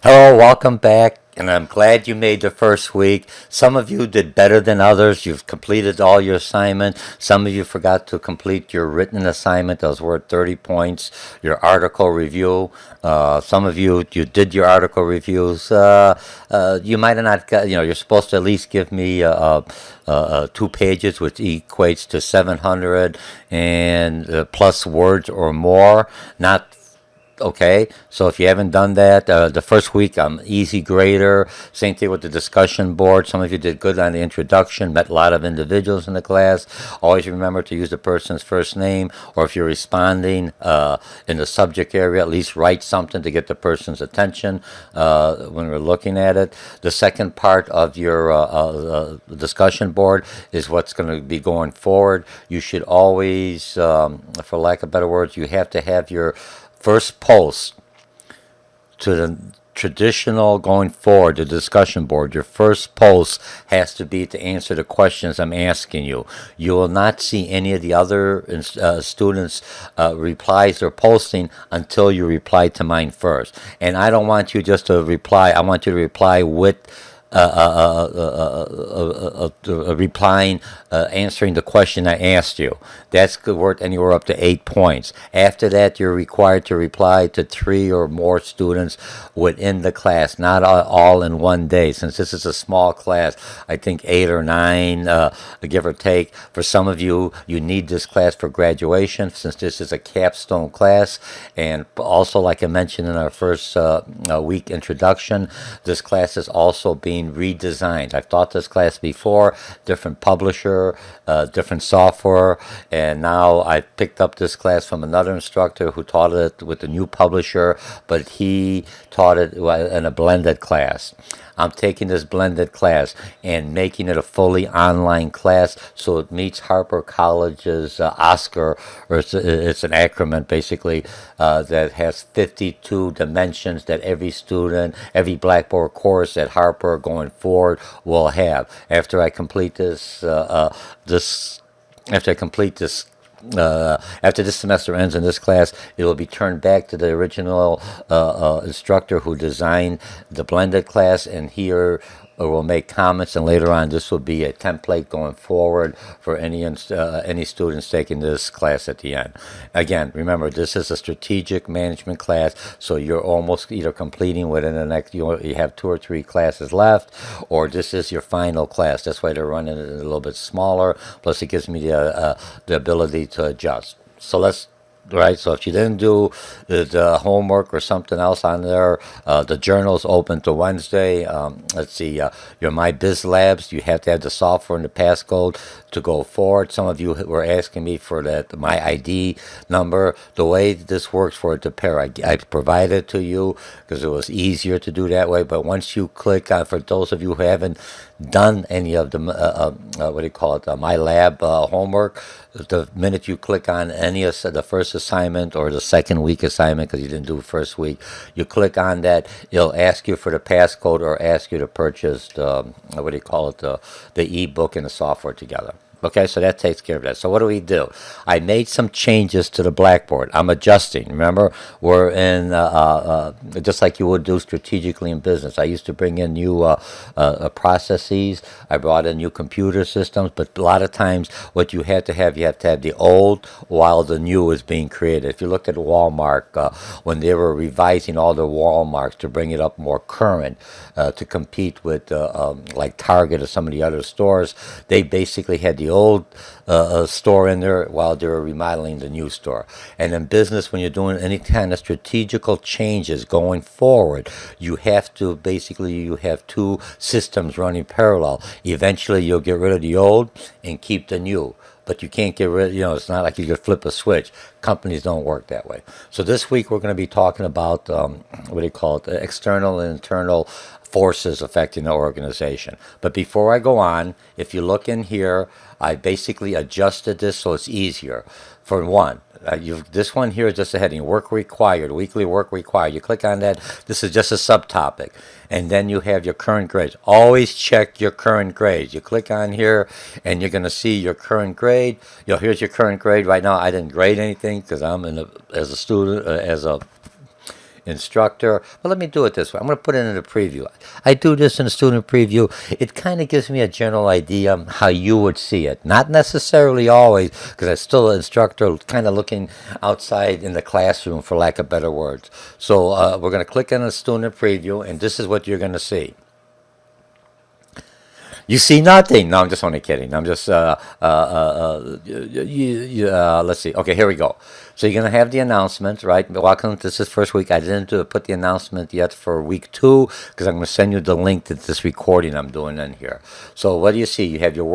Hello, welcome back, and I'm glad you made the first week. Some of you did better than others. You've completed all your assignment. Some of you forgot to complete your written assignment. Those were 30 points. Your article review. Some of you did your article reviews. You might have not got, you're supposed to at least give me 2 pages, which equates to 700 and plus words or more, not. Okay, so if you haven't done that, the first week I'm easy grader. Same thing with the discussion board. Some of you did good on the introduction, met a lot of individuals in the class. Always remember to use the person's first name, or if you're responding in the subject area, at least write something to get the person's attention when we're looking at it. The second part of your discussion board is what's going to be going forward. You should always, for lack of better words, you have to have your first post to the traditional going forward, the discussion board. Your first post has to be to answer the questions I'm asking you. You will not see any of the other students' replies or posting until you reply to mine first. And I don't want you just to reply, I want you to reply with replying, answering the question I asked you. That's worth anywhere up to 8 points. After that, you're required to reply to 3 or more students within the class, not all in one day. Since this is a small class, I think 8 or 9, give or take. For some of you, you need this class for graduation, since this is a capstone class. And also, like I mentioned in our first week introduction, this class is also being redesigned. I've taught this class before, different publisher, different software, and now I picked up this class from another instructor who taught it with the new publisher, but he taught it in a blended class. I'm taking this blended class and making it a fully online class so it meets Harper College's Oscar, or it's an acronym basically that has 52 dimensions that every student, every Blackboard course at Harper going forward will have. After I complete after this semester ends in this class, it will be turned back to the original instructor who designed the blended class, and here will make comments, and later on this will be a template going forward for any students taking this class at the end. Again, remember, this is a strategic management class, so you're almost either completing within the next, you have 2 or 3 classes left, or this is your final class. That's why they're running it a little bit smaller, plus it gives me the ability to adjust. So let's right? So if you didn't do the homework or something else on there, the journal's open to Wednesday. Let's see, your My Biz Labs, you have to have the software and the passcode to go forward. Some of you were asking me for that My ID number. The way this works for it to pair, I provided it to you because it was easier to do that way. But once you click on, for those of you who haven't done any of the what do you call it, My Lab homework, the minute you click on any of the first assignment or the second week assignment, because you didn't do first week, you click on that, it'll ask you for the passcode or ask you to purchase the what do you call it, the ebook and the software together. Okay, so that takes care of that. So what do? I made some changes to the Blackboard. I'm adjusting. Remember, we're in, just like you would do strategically in business. I used to bring in new processes. I brought in new computer systems, but a lot of times what you have to have the old while the new is being created. If you look at Walmart, when they were revising all their Walmarts to bring it up more current, to compete with like Target or some of the other stores, they basically had the old store in there while they were remodeling the new store. And in business, when you're doing any kind of strategical changes going forward, you have to basically, you have 2 systems running parallel. Eventually, you'll get rid of the old and keep the new. But you can't get rid, it's not like you could flip a switch. Companies don't work that way. So this week we're going to be talking about, what do you call it, external and internal forces affecting the organization. But before I go on, if you look in here, I basically adjusted this so it's easier. For one, this one here is just a heading, work required, weekly work required. You click on that, this is just a subtopic. And then you have your current grades. Always check your current grades. You click on here and you're going to see your current grade. Here's your current grade. Right now I didn't grade anything because I'm as a student, instructor. But let me do it this way. I'm going to put it in a preview. I do this in a student preview. It kind of gives me a general idea how you would see it. Not necessarily always, because I'm still an instructor kind of looking outside in the classroom, for lack of better words. So we're going to click on a student preview, and this is what you're going to see. You see nothing. No, I'm just only kidding. I'm just, let's see. Okay, here we go. So you're going to have the announcement, right? Welcome. This is first week. I didn't put the announcement yet for week 2 because I'm going to send you the link to this recording I'm doing in here. So what do you see? You have your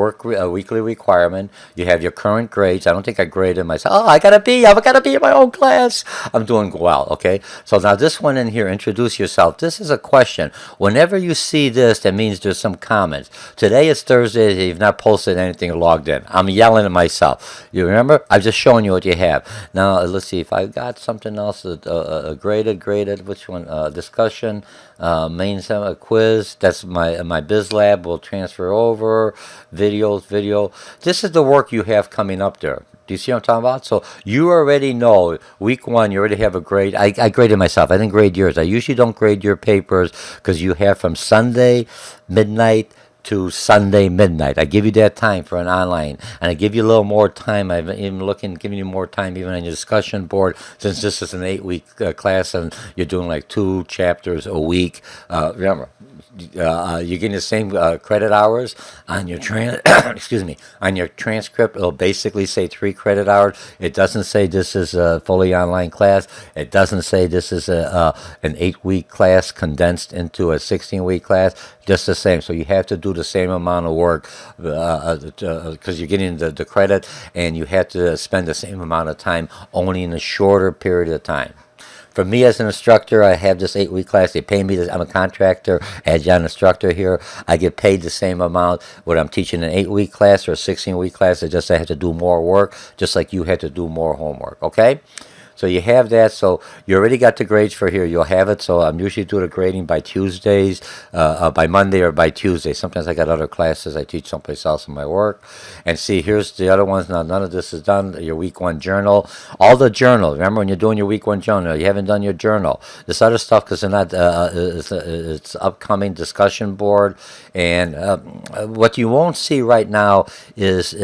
weekly requirement. You have your current grades. I don't think I graded myself. Oh, I got a B. I've got to be in my own class. I'm doing well, okay? So now this one in here, introduce yourself. This is a question. Whenever you see this, that means there's some comments. Today is Thursday. You've not posted anything or logged in. I'm yelling at myself. You remember? I've just shown you what you have. Now, let's see if I got something else. Graded. Which one? Discussion. Main quiz. That's my biz lab. Will transfer over. Video. This is the work you have coming up there. Do you see what I'm talking about? So you already know week 1, you already have a grade. I graded myself. I didn't grade yours. I usually don't grade your papers because you have from Sunday midnight to Sunday midnight. I give you that time for an online, and I give you a little more time. I've even giving you more time even on your discussion board, since this is an 8-week class and you're doing like 2 chapters a week. Remember, you're getting the same credit hours on your excuse me, on your transcript. It'll basically say 3 credit hours. It doesn't say this is a fully online class. It doesn't say this is an 8-week class condensed into a 16-week class. Just the same. So you have to do the same amount of work because you're getting the credit, and you have to spend the same amount of time only in a shorter period of time. For me as an instructor, I have this 8-week class. They pay me. I'm a contractor, adjunct instructor here. I get paid the same amount whether I'm teaching an 8-week class or a 16-week class. It's just I have to do more work, just like you had to do more homework. Okay? So you have that. So you already got the grades for here. You'll have it. So I'm usually doing the grading by Tuesdays, by Monday or by Tuesday. Sometimes I got other classes I teach someplace else in my work. And see, here's the other ones. Now, none of this is done. Your week 1 journal. All the journal. Remember when you're doing your week 1 journal, you haven't done your journal. This other stuff, because they're not, it's upcoming discussion board. And what you won't see right now is...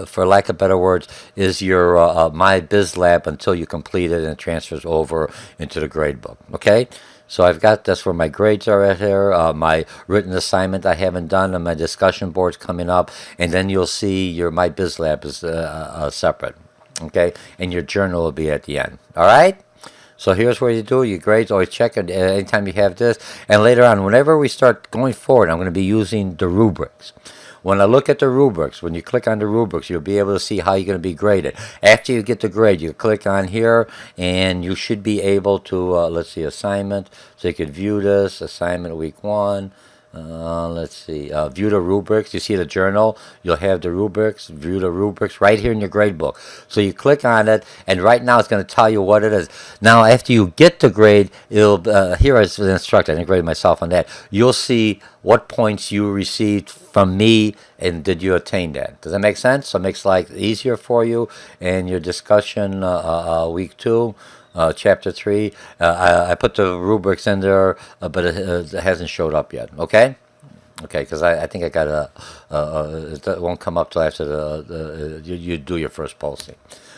for lack of better words, is your My Biz Lab until you complete it and it transfers over into the grade book. Okay? So I've got, that's where my grades are at here. My written assignment I haven't done, and my discussion board's coming up. And then you'll see your My Biz Lab is separate. Okay? And your journal will be at the end. All right? So here's where you do your grades. Always check it anytime you have this. And later on, whenever we start going forward, I'm going to be using the rubrics. When I look at the rubrics, when you click on the rubrics, you'll be able to see how you're going to be graded. After you get the grade, you click on here, and you should be able to, let's see, assignment. So you could view this, assignment week 1. Let's see, view the rubrics. You see the journal, you'll have the rubrics, view the rubrics right here in your grade book. So you click on it, and right now it's going to tell you what it is. Now, after you get the grade, it'll, here as the instructor, I didn't grade myself on that, you'll see what points you received from me, and did you attain that. Does that make sense? So it makes life easier for you, and your discussion week 2. Chapter 3, I put the rubrics in there, but it hasn't showed up yet. Okay, because I think I got it won't come up till after you do your first posting.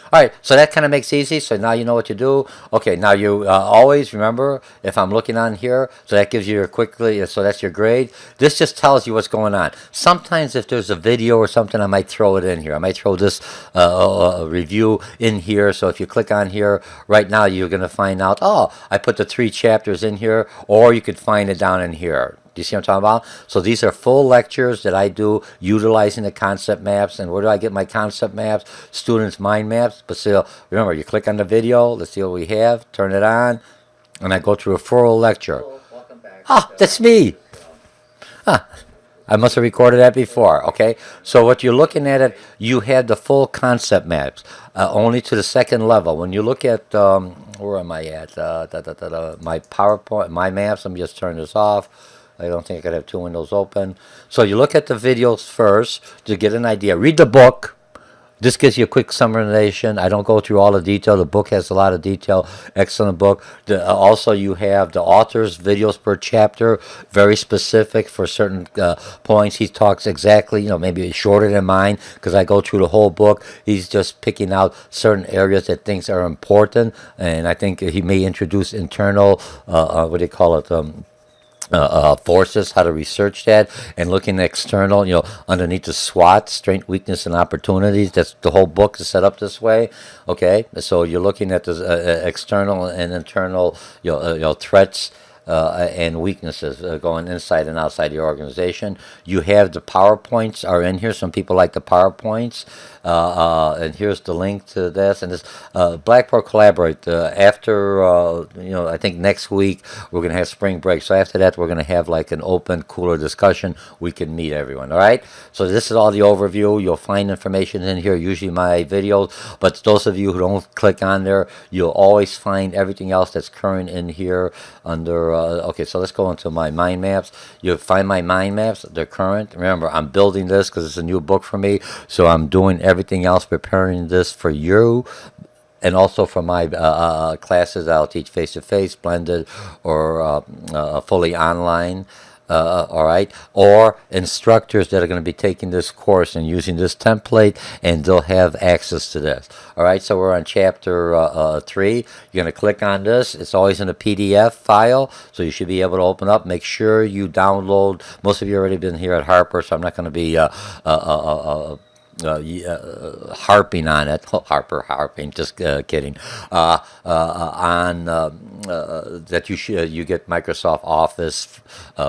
All right, so that kind of makes it easy. So now you know what to do. Okay, now you always remember if I'm looking on here, so that gives you your quickly, so that's your grade. This just tells you what's going on. Sometimes if there's a video or something, I might throw it in here. I might throw this review in here. So if you click on here, right now you're going to find out, oh, I put the 3 chapters in here, or you could find it down in here. Do you see what I'm talking about? So these are full lectures that I do utilizing the concept maps. And where do I get my concept maps? Students' mind maps. But still, remember, you click on the video. Let's see what we have. Turn it on. And I go through a full lecture. Welcome back. Ah, that's me. I must have recorded that before, okay? So what you're looking at it, you have the full concept maps, only to the second level. When you look at, where am I at? My PowerPoint, my maps, let me just turn this off. I don't think I could have 2 windows open. So you look at the videos first to get an idea. Read the book. This gives you a quick summarization. I don't go through all the detail. The book has a lot of detail. Excellent book. Also, you have the author's videos per chapter, very specific for certain points. He talks exactly, maybe shorter than mine because I go through the whole book. He's just picking out certain areas that things are important, and I think he may introduce internal, what do you call it? Forces, how to research that, and looking external, underneath the SWOT, strength, weakness, and opportunities. That's the whole book is set up this way. Okay, so you're looking at the external and internal, threats. And weaknesses going inside and outside the organization. You have the PowerPoints are in here. Some people like the PowerPoints. And here's the link to this. And this Blackboard Collaborate. After, I think next week we're going to have spring break. So after that, we're going to have like an open, cooler discussion. We can meet everyone. All right. So this is all the overview. You'll find information in here, usually my videos. But those of you who don't click on there, you'll always find everything else that's current in here under. Okay, so let's go into my mind maps. You'll find my mind maps. They're current. Remember, I'm building this because it's a new book for me. So I'm doing everything else, preparing this for you. And also for my classes, I'll teach face-to-face, blended, or fully online. All right, or instructors that are going to be taking this course and using this template, and they'll have access to this. All right, so we're on chapter 3. You're going to click on this. It's always in a PDF file, so you should be able to open up. Make sure you download. Most of you already been here at Harper, so I'm not going to be harping on it. Harping. Just kidding. On that you get Microsoft Office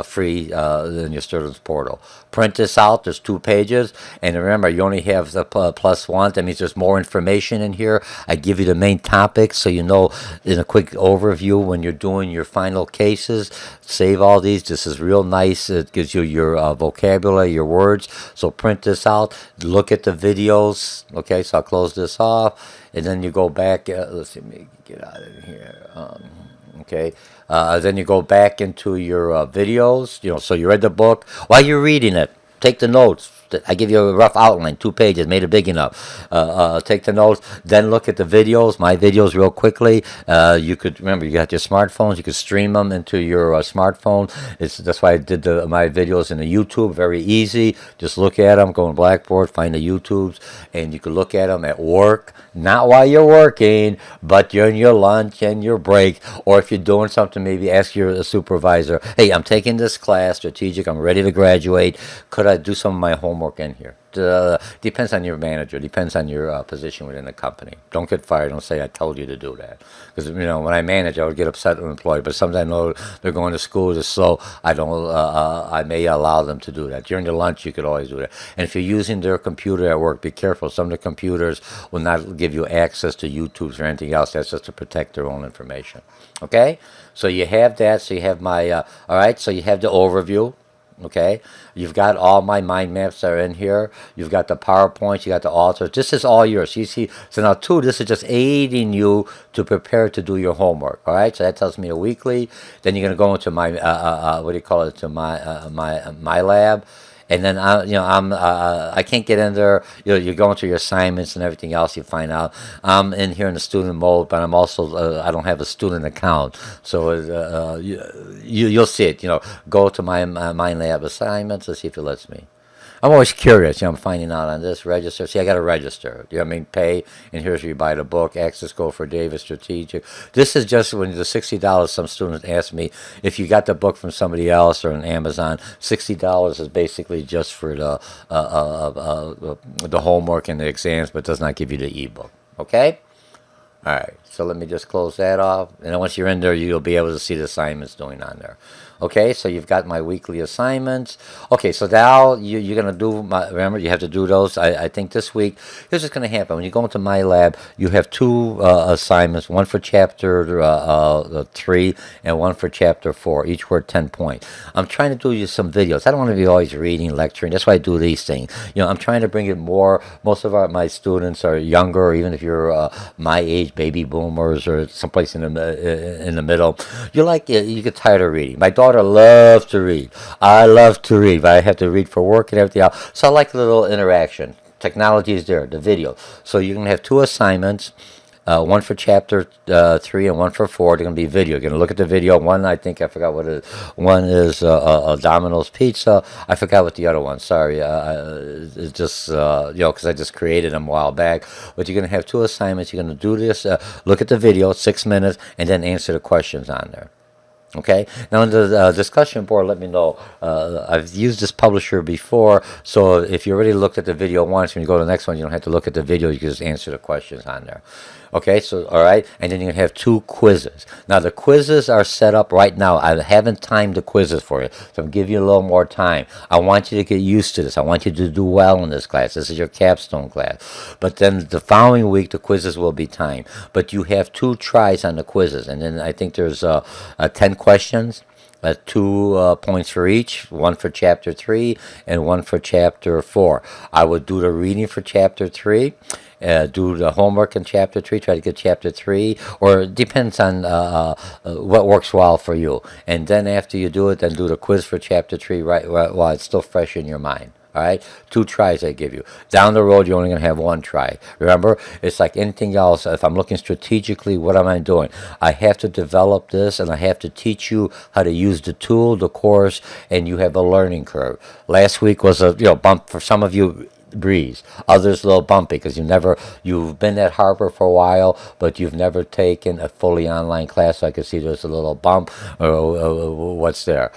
free in your student's portal. Print this out. There's 2 pages, and remember, you only have the +1. That means there's more information in here. I give you the main topics, so you know in a quick overview when you're doing your final cases. Save all these. This is real nice. It gives you your vocabulary, your words. So print this out. Look at the videos. Okay, so I'll close this off, and then you go back. Let's see, let me get out of here. Okay, then you go back into your videos. So you read the book. While you're reading it, take the notes. I give you a rough outline, 2 pages, made it big enough. Take the notes, then look at the videos, my videos real quickly. You could, remember, you got your smartphones, you could stream them into your smartphone. That's why I did my videos in the YouTube, very easy. Just look at them, go on Blackboard, find the YouTubes, and you can look at them at work, not while you're working, but during your lunch and your break, or if you're doing something, maybe ask your supervisor, hey, I'm taking this class, strategic, I'm ready to graduate, could I do some of my homework in here? Depends on your manager, depends on your position within the company. Don't get fired, don't say I told you to do that. Because when I manage, I would get upset with an employee, but sometimes I know they're going to school just so I may allow them to do that. During the lunch, you could always do that. And if you're using their computer at work, be careful. Some of the computers will not give you access to YouTubes or anything else. That's just to protect their own information. Okay? So you have that. So you have my, all right, so you have the overview. Okay, you've got all my mind maps that are in here. You've got the PowerPoints, you got the authors. This is all yours. You see, so now 2, this is just aiding you to prepare to do your homework. All right, so that tells me a weekly. Then you're going to go into my what do you call it? To my lab. And then I can't get in there. You're going through your assignments and everything else. You find out I'm in here in the student mode, but I'm also I don't have a student account, so you'll see it. Go to my Mind Lab assignments. Let's see if it lets me. I'm always curious. I'm finding out on this register. See, I got to register. Pay, and here's where you buy the book. Access code for David Strategic. This is just when the $60. Some students ask me if you got the book from somebody else or on Amazon. $60 is basically just for the homework and the exams, but does not give you the ebook. Okay. All right. So let me just close that off, and then once you're in there, you'll be able to see the assignments going on there. Okay, so you've got my weekly assignments. Okay, so now you're going to do, remember, you have to do those. I think this week, here's what's going to happen. When you go into my lab, you have 2 assignments, one for chapter 3 and one for chapter 4, each worth 10 points. I'm trying to do you some videos. I don't want to be always reading, lecturing. That's why I do these things. I'm trying to bring it more. Most of my students are younger, even if you're my age, baby boomers, or someplace in the middle. You get tired of reading. My daughter loves to read. I love to read, but I have to read for work and everything else. So I like a little interaction. technology is there, the video. So you're going to have two assignments. One for chapter 3 and one for 4. They're going to be video. You're going to look at the video. One, I think, I forgot what it is. One is Domino's Pizza. I forgot what the other one. Sorry. It's just, because I just created them a while back. But you're going to have two assignments. You're going to do this, look at the video, 6 minutes, and then answer the questions on there. Okay. Now in the discussion board, let me know. I've used this publisher before, so if you already looked at the video once, when you go to the next one, you don't have to look at the video. You can just answer the questions on there. Okay, so all right, and then you have two quizzes. Now the quizzes are set up right now. I haven't timed the quizzes for you, so I'm giving you a little more time. I want you to get used to this. I want you to do well in this class. This is your capstone class. But then the following week, the quizzes will be timed. But you have 2 tries on the quizzes, and then I think there's 10 questions. 2 points for each, one for chapter 3 and one for chapter 4. I would do the reading for chapter 3, do the homework in chapter 3, try to get chapter 3, or it depends on what works well for you. And then after you do it, then do the quiz for chapter 3 right while it's still fresh in your mind. All right, 2 tries I give you. Down the road, you're only going to have 1 try. Remember, it's like anything else. If I'm looking strategically, what am I doing? I have to develop this, and I have to teach you how to use the tool, the course, and you have a learning curve. Last week was a bump for some of you. Breeze. Others a little bumpy because you've been at Harper for a while, but you've never taken a fully online class. So I can see there's a little bump. What's there?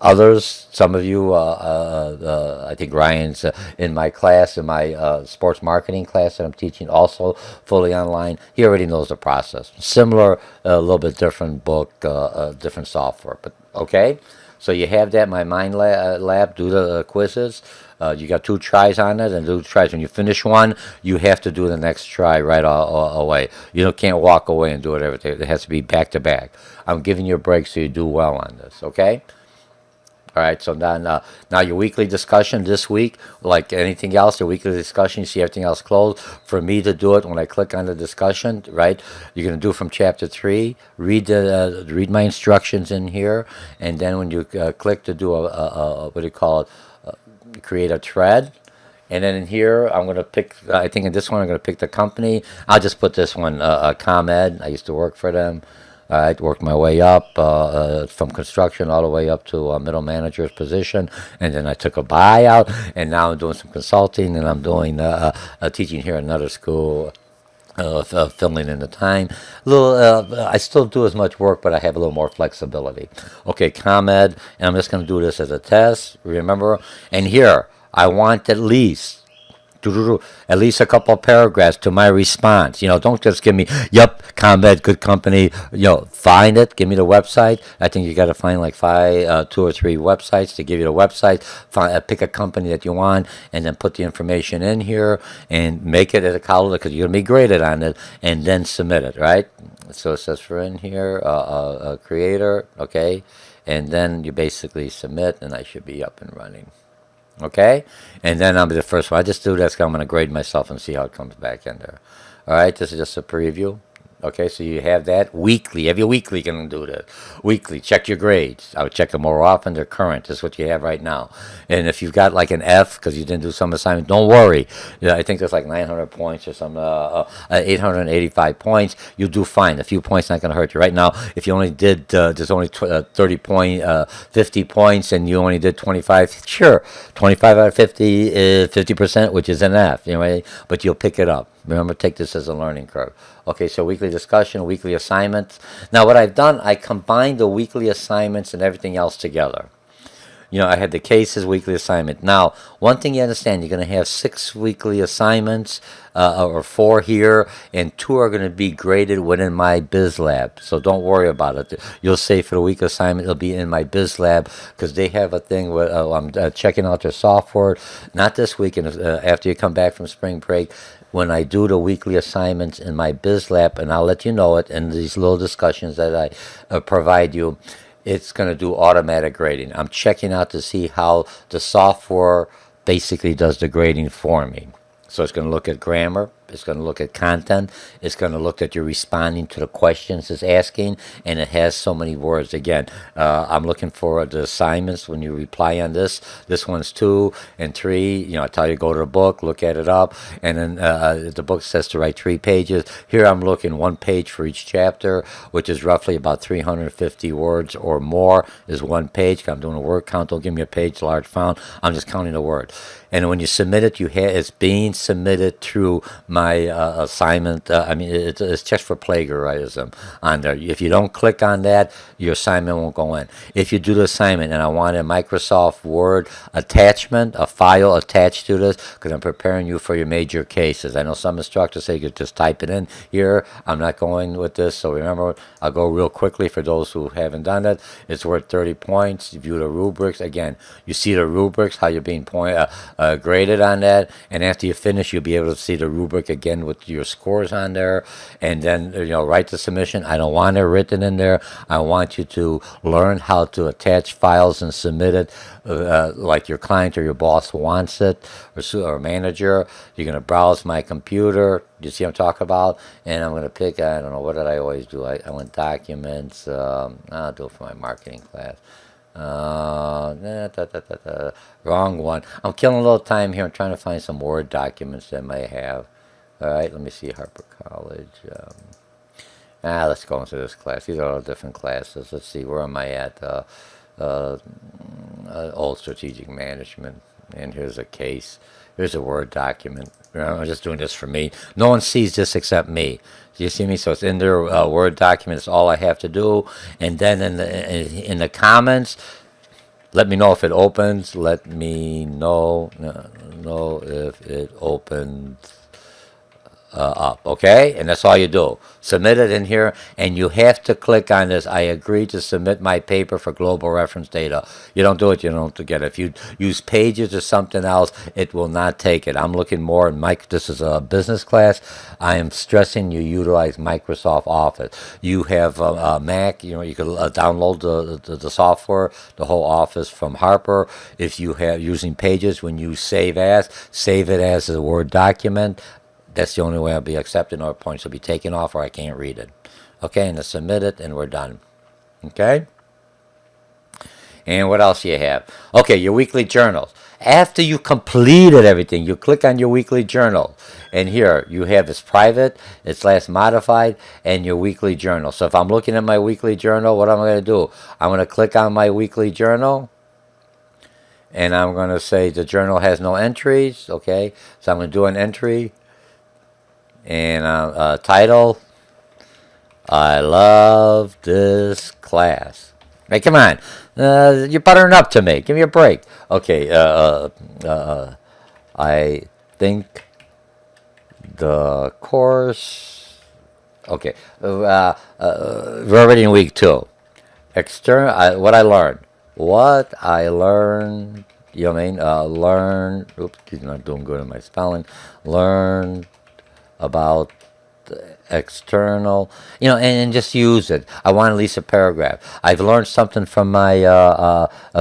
Others, some of you, I think Ryan's in my class, in my sports marketing class that I'm teaching, also fully online. He already knows the process. Similar, a little bit different book, different software. But okay, so you have that. My mind lab, do the quizzes. You got 2 tries on it, and do tries. When you finish one, you have to do the next try right away. You can't walk away and do it everything. It has to be back to back. I'm giving you a break so you do well on this. Okay. All right, so now your weekly discussion this week, like anything else, the weekly discussion, you see everything else closed. For me to do it, when I click on the discussion, right, you're going to do from chapter 3, read my instructions in here, and then when you click to do what do you call it, create a thread. And then in here, I'm going to pick, I think in this one, I'm going to pick the company. I'll just put this one, ComEd. I used to work for them. I worked my way up from construction all the way up to a middle manager's position, and then I took a buyout, and now I'm doing some consulting, and I'm doing teaching here at another school, filling in the time. I still do as much work, but I have a little more flexibility. Okay, ComEd, and I'm just going to do this as a test, remember? And here, I want at least a couple of paragraphs to my response. Don't just give me, yep, ComEd, good company. Find it. Give me the website. I think you got to find like 2 or 3 websites to give you the website. Pick a company that you want, and then put the information in here and make it as a column because you're gonna be graded on it, and then submit it. Right. So it says for in here, creator. Okay, and then you basically submit, and I should be up and running. Okay, and then I'll be the first one. I just do that because I'm going to grade myself and see how it comes back in there. All right, this is just a preview. Okay, so you have that weekly. Every weekly you can do that. Weekly, check your grades. I would check them more often. They're current. This is what you have right now. And if you've got like an F because you didn't do some assignment, don't worry. I think there's like 900 points or some 885 points. You'll do fine. A few points not going to hurt you. Right now, if you only did, there's only 50 points, and you only did 25, sure. 25 out of 50 is 50%, which is an F. But you'll pick it up. Remember, take this as a learning curve. Okay, so weekly discussion, weekly assignments. Now, what I've done, I combined the weekly assignments and everything else together. I had the cases, weekly assignment. Now, one thing you understand, you're going to have 6 weekly assignments, or 4 here, and 2 are going to be graded within my biz lab. So don't worry about it. You'll say for the week assignment, it'll be in my biz lab because they have a thing where I'm checking out their software. Not this week, and after you come back from spring break, when I do the weekly assignments in my biz lab, and I'll let you know it in these little discussions that I provide you, it's going to do automatic grading. I'm checking out to see how the software basically does the grading for me. So it's going to look at grammar. It's going to look at content. It's going to look at you responding to the questions it's asking, and it has so many words. Again, I'm looking for the assignments when you reply on this. This one's 2 and 3. You know, I tell you go to the book, look at it up, and then the book says to write 3 pages. Here I'm looking 1 page for each chapter, which is roughly about 350 words or more is 1 page. I'm doing a word count. Don't give me a page large font. I'm just counting the word. And when you submit it, it's being submitted through my assignment. It's just for plagiarism on there. If you don't click on that, your assignment won't go in. If you do the assignment and I want a Microsoft Word attachment, a file attached to this, because I'm preparing you for your major cases. I know some instructors say you could just type it in here. I'm not going with this, so remember, I'll go real quickly for those who haven't done it. It's worth 30 points. You view the rubrics. Again, you see the rubrics, how you're being graded on that, and after you finish, you'll be able to see the rubric again with your scores on there, and then write the submission. I don't want it written in there. I want you to learn how to attach files and submit it like your client or your boss wants it, or manager. You're going to browse my computer. You see what I'm talking about? And I'm going to pick, I don't know, what did I always do? I went documents. I'll do it for my marketing class. Wrong one. I'm killing a little time here. I'm trying to find some Word documents that I may have. All right, let me see. Harper College. Let's go into this class. These are all different classes. Let's see. Where am I at? Old strategic management. And here's a case. Here's a Word document. I'm just doing this for me. No one sees this except me. Do you see me? So it's in their Word document. It's all I have to do. And then in the comments, let me know if it opens. Let me know if it opens up. Okay? And that's all you do. Submit it in here, and you have to click on this. I agree to submit my paper for global reference data. You don't do it, you don't get it. If you use Pages or something else, it will not take it. I'm looking more in this is a business class. I am stressing you utilize Microsoft Office. You have a Mac, you can download the software, the whole Office from Harper. If you have using Pages, when you save it as a Word document. That's the only way I'll be accepted, or points will be taken off, or I can't read it. Okay, and to submit it, and we're done. Okay? And what else do you have? Okay, your weekly journals. After you completed everything, you click on your weekly journal. And here, you have it's private, it's last modified, and your weekly journal. So if I'm looking at my weekly journal, what am I going to do? I'm going to click on my weekly journal. And I'm going to say the journal has no entries. Okay, so I'm going to do an entry. And title, I love this class. Hey, come on. You're buttering up to me. Give me a break. Okay, I think the course... Okay, we're already in week 2. What I learned. What I learned, you know what I mean? Learn... Oops, he's not doing good in my spelling. Learn... about external, and just use it. I want at least a paragraph. I've learned something from my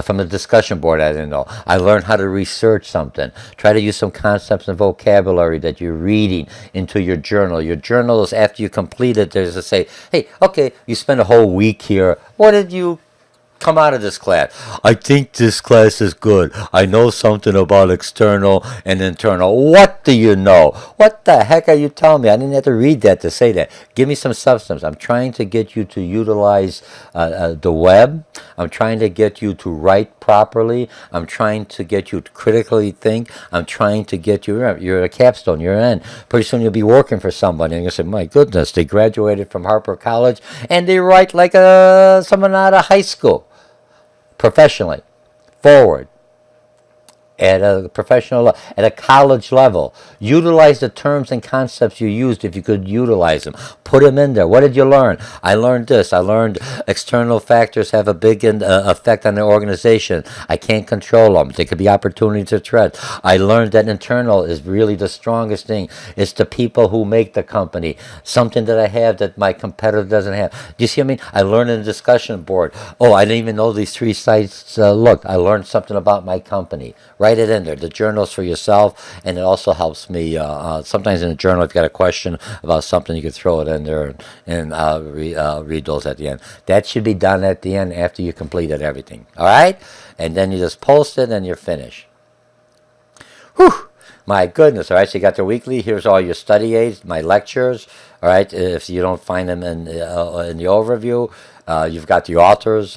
from the discussion board I didn't know. I learned how to research something. Try to use some concepts and vocabulary that you're reading into your journal. Your journal is, after you complete it, there's to say, hey, okay, you spent a whole week here. What did you come out of this class? I think this class is good. I know something about external and internal. What do you know? What the heck are you telling me? I didn't have to read that to say that. Give me some substance. I'm trying to get you to utilize the web. I'm trying to get you to write properly. I'm trying to get you to critically think. I'm trying to get you, you're a capstone, you're in. Pretty soon you'll be working for somebody and you'll say, my goodness, they graduated from Harper College and they write like someone out of high school. Professionally, forward, at a professional, at a college level. Utilize the terms and concepts you used if you could utilize them. Put them in there. What did you learn? I learned this. I learned external factors have a big effect on the organization. I can't control them. They could be opportunities or threats. I learned that internal is really the strongest thing. It's the people who make the company. Something that I have that my competitor doesn't have. Do you see what I mean? I learned in the discussion board. Oh, I didn't even know these 3 sites looked. I learned something about my company. Right? write it in there. The journal is for yourself, and it also helps me. Sometimes in a journal, if you got a question about something, you can throw it in there and read those at the end. That should be done at the end after you completed everything. All right? And then you just post it and you're finished. Whew! My goodness, all right, so you got the weekly. Here's all your study aids, my lectures, all right, if you don't find them in the overview. You've got the authors'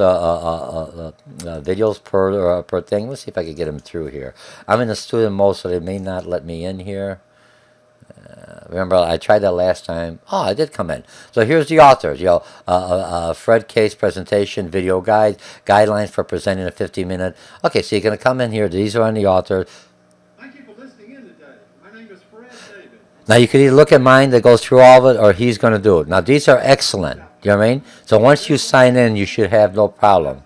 videos per thing. Let's see if I can get them through here. I'm in the student mode, so they may not let me in here. Remember, I tried that last time. Oh, I did come in. So here's the authors. Fred Case presentation, video guide, guidelines for presenting a 50-minute. Okay, so you're going to come in here. These are on the authors. Now, you can either look at mine that goes through all of it, or he's going to do it. Now, these are excellent. You know what I mean? So once you sign in, you should have no problem.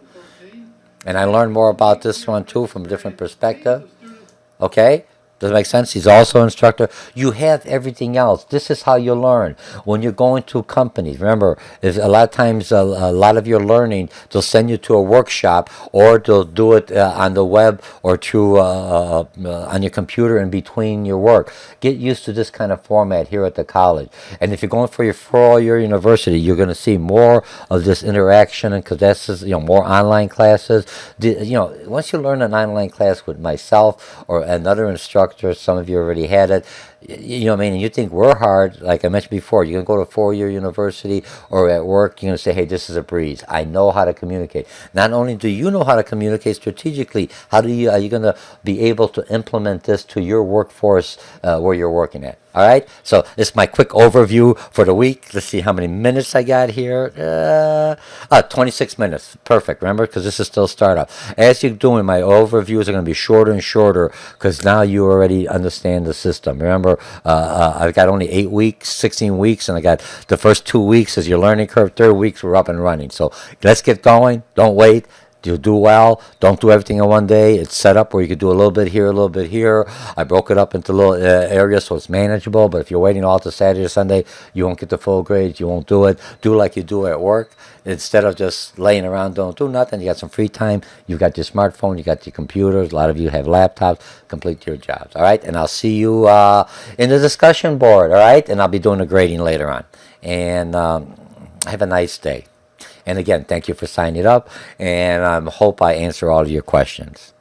And I learned more about this one, too, from a different perspective. Okay? Does it make sense? He's also an instructor. You have everything else. This is how you learn. When you're going to companies, remember, if a lot of times, a lot of your learning, they'll send you to a workshop, or they'll do it on the web or through on your computer in between your work. Get used to this kind of format here at the college. And if you're going for your 4-year university, you're going to see more of this interaction, and because that's more online classes. Once you learn an online class with myself or another instructor, some of you already had it. You know what I mean? And you think we're hard, like I mentioned before. You're going to go to a 4-year university or at work, you're going to say, hey, this is a breeze. I know how to communicate. Not only do you know how to communicate strategically, are you going to be able to implement this to your workforce where you're working at? All right? So this is my quick overview for the week. Let's see how many minutes I got here. 26 minutes. Perfect. Remember, because this is still startup. As you're doing, my overviews are going to be shorter and shorter because now you already understand the system. Remember, I've got only 8 weeks, 16 weeks, and I got the first 2 weeks as your learning curve. 3rd weeks, we're up and running. So let's get going. Don't wait. You'll do well. Don't do everything in one day. It's set up where you could do a little bit here, a little bit here. I broke it up into little areas so it's manageable. But if you're waiting all to Saturday or Sunday, you won't get the full grades. You won't do it. Do like you do at work. Instead of just laying around, don't do nothing. You got some free time. You've got your smartphone. You got your computers. A lot of you have laptops. Complete your jobs. All right? And I'll see you in the discussion board. All right? And I'll be doing the grading later on. And have a nice day. And again, thank you for signing up, and I hope I answer all of your questions.